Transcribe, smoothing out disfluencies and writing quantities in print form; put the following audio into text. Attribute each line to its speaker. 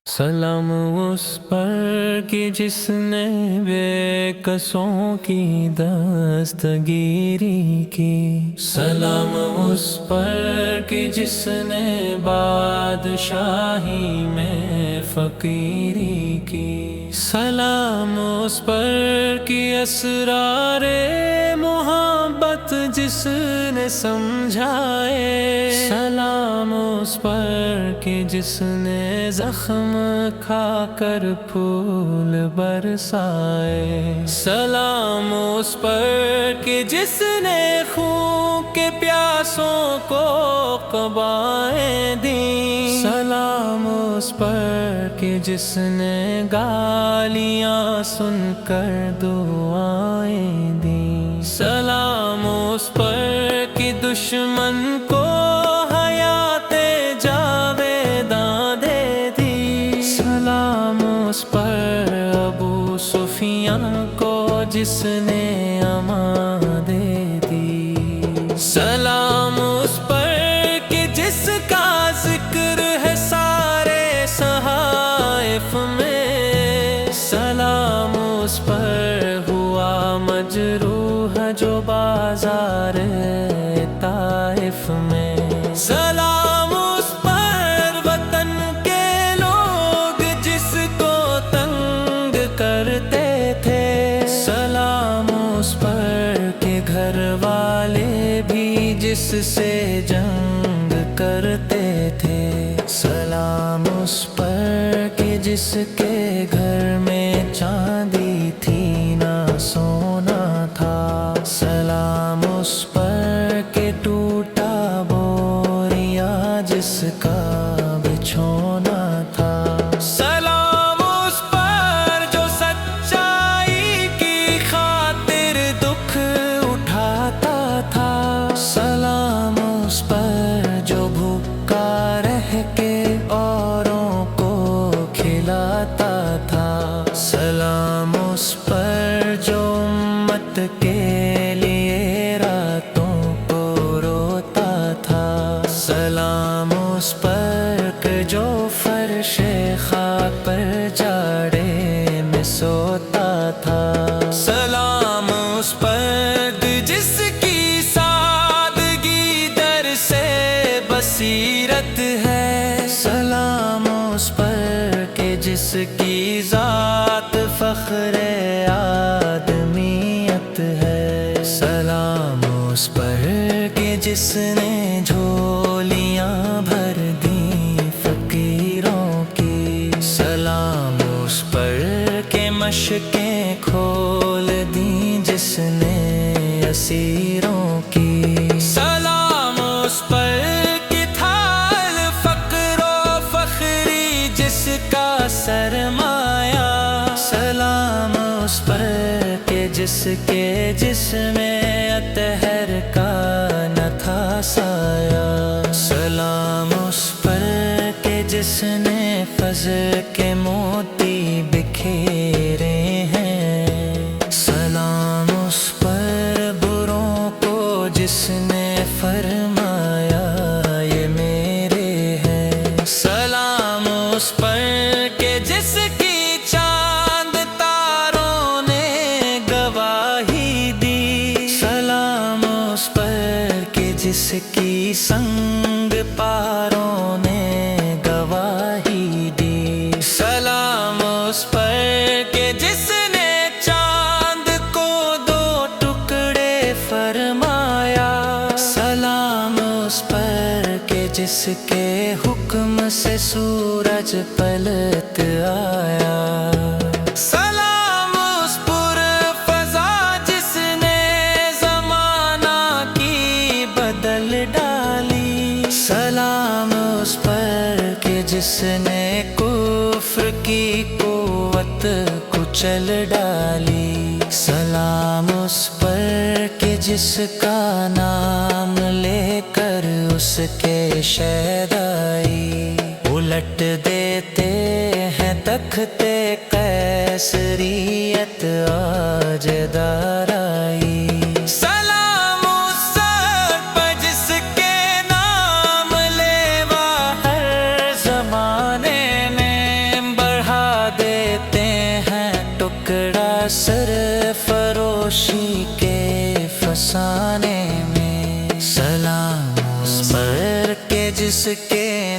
Speaker 1: سلام اس پر کہ جس نے بے کسوں کی دستگیری کی، سلام اس پر کہ جس نے بادشاہی میں فقیری کی، سلام اس پر کہ اسرار محبت جس نے سمجھائے، سلام اس پر کہ جس نے زخم کھا کر پھول برسائے، سلام اس پر کہ جس نے خون کے پیاسوں کو قبائیں دیں، سلام اس پر کہ جس نے گالیاں سن کر دعائیں دیں، سلام اس پر کہ دشمن کو حیات جاویداں دے دی، سلام اس پر ابو سفیان کو جس نے امان دے دی، سلام اس پر کہ جس کا ذکر ہے سارے صحائف میں، سلام اس پر ہوا مجروح جو بازار طائف میں، سلام اس پر وطن کے لوگ جس کو تنگ کرتے تھے، سلام اس پر کہ گھر والے بھی جس سے جنگ کرتے تھے، سلام اس پر کہ جس کے گھر میں چاندی تھی نہ سونا تھا، سلام اس پر کہ ٹوٹا بوریا جس کا بچھونا تھا، سلام اس پر جو سچائی کی خاطر دکھ اٹھاتا تھا، سلام اس پر جو بھوکا رہ کے اوروں کو کھلاتا تھا، سلام اس پر جو امت کے لیے راتوں کو روتا تھا، سلام اس پر کہ جو فرش خاک پر جاڑے میں سوتا تھا، سلام اس پر جس کی سادگی در سے بصیرت ہے، سلام اس پر کہ جس کی ذات فخر آدمیت ہے، سلام اس پر کہ جس نے جھولیاں بھر دیں فقیروں کی، سلام اس پر کہ مشکیں کھول دیں جس نے اسیروں کی، سلام اس پر کہ تھال فقر و فخری جس کا سرمایہ، سلام اس پر کہ جس کے جسم اطہر کا نہ تھا سایہ، سلام اس پر کہ جس نے فضل کے موتی بکھیرے ہیں، سلام اس پر بروں کو جس نے فرمایا یہ میرے ہیں، سلام اس پر کہ جس کی چاند تاروں نے گواہی دی، سلام اس پر کہ جس کی سنگ پاروں نے گواہی دی، سلام اس پر کہ جس نے چاند کو دو ٹکڑے فرمایا، سلام اس پر کہ جس کے حکم سے سورج پلٹ آیا، سلام اس پر فضا جس نے زمانہ کی بدل ڈالی، سلام اس پر کہ جس نے کفر کی قوت کچل ڈالی، سلام اس پر کہ جس کا نام لے کر اس کے شیدائی الٹ دیتے ہیں تختے قیصریت آج دارائی، سلام اس سر پر جس کے نام لیوا ہر زمانے میں
Speaker 2: سر فروشی کے فسانے میں، سلام اس پر کہ جس کے